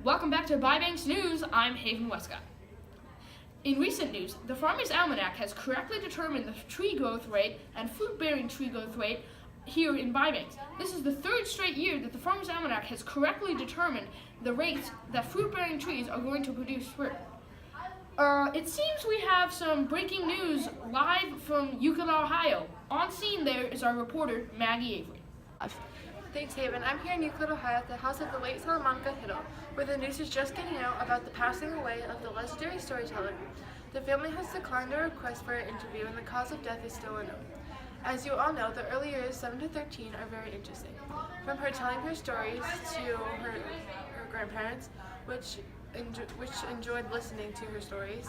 Welcome back to Bybanks News. I'm Haven Westcott. In recent news, the Farmer's Almanac has correctly determined the tree growth rate and fruit-bearing tree growth rate here in Bybanks. This is the third straight year that the Farmer's Almanac has correctly determined the rate that fruit-bearing trees are going to produce fruit. It seems we have some breaking news live from Euclid, Ohio. On scene there is our reporter, Maggie Avery. Thanks, Haven. I'm here in Euclid, Ohio at the house of the late Salamanca Hiddle, where the news is just getting out about the passing away of the legendary storyteller. The family has declined a request for an interview and the cause of death is still unknown. As you all know, the early years 7 to 13 are very interesting. From her telling her stories to her grandparents, which enjoyed listening to her stories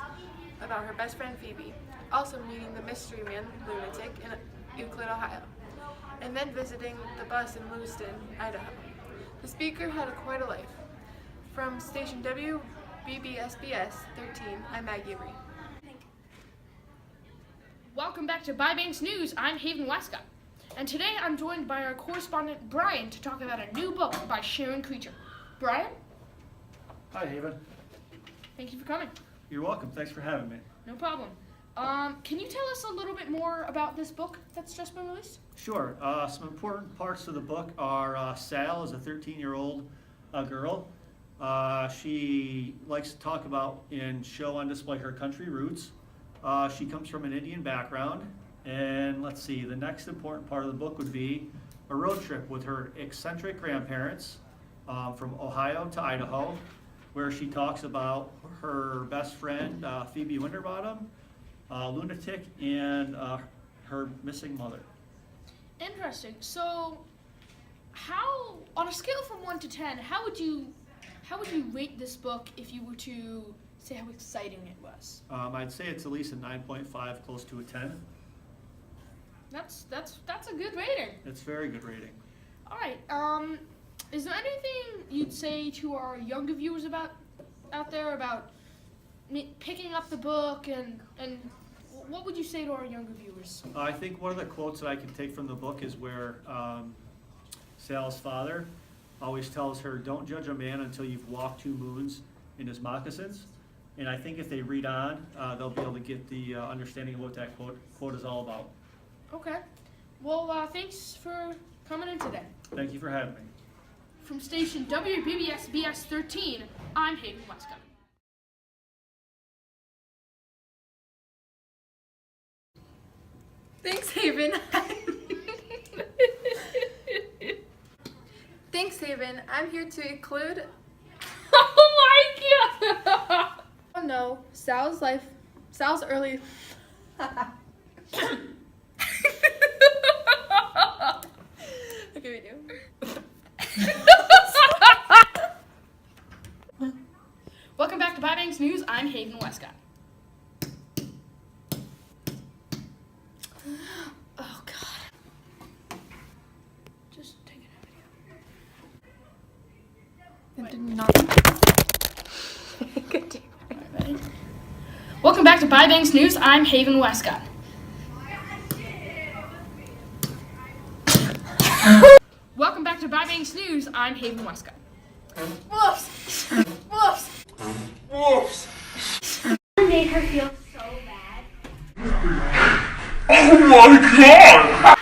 about her best friend Phoebe, also meeting the mystery man, Lunatic, in Euclid, Ohio, and then visiting the bus in Lewiston, Idaho. The speaker had quite a life. From station WBBSBS 13, I'm Maggie Avery. Welcome back to Bybanks News. I'm Haven Westcott. And today I'm joined by our correspondent Brian to talk about a new book by Sharon Creature. Brian? Hi, Haven. Thank you for coming. You're welcome. Thanks for having me. No problem. Can you tell us a little bit more about this book that's just been released? Sure. Some important parts of the book are Sal is a 13-year-old girl. She likes to talk about and show on display her country roots. She comes from an Indian background. And let's see, the next important part of the book would be a road trip with her eccentric grandparents from Ohio to Idaho, where she talks about her best friend, Phoebe Winterbottom, Lunatic, and her missing mother. Interesting. So, on a scale from 1 to 10, how would you rate this book if you were to say how exciting it was? I'd say it's at least a 9.5, close to a 10. That's a good rating. It's a very good rating. All right. Is there anything you'd say to our younger viewers out there about picking up the book and what would you say to our younger viewers? I think one of the quotes that I can take from the book is where Sal's father always tells her, "Don't judge a man until you've walked 2 moons in his moccasins." And I think if they read on, they'll be able to get the understanding of what that quote is all about. Okay. Well, thanks for coming in today. Thank you for having me. From station WBBS 13, I'm Hayden Westcott. Thanks, Haven. Thanks, Haven. I'm here to include. Oh my God! Oh no, Sal's early. Okay, we do. Welcome back to Bybanks News. I'm Haven Westcott. Oh God! Just take it out of here. It did not. Good. Ready? Welcome back to Bybanks News. I'm Haven Westcott. Welcome back to Bybanks News. I'm Haven Westcott. Whoops! Whoops! Whoops! Made her feel so bad. Oh my god!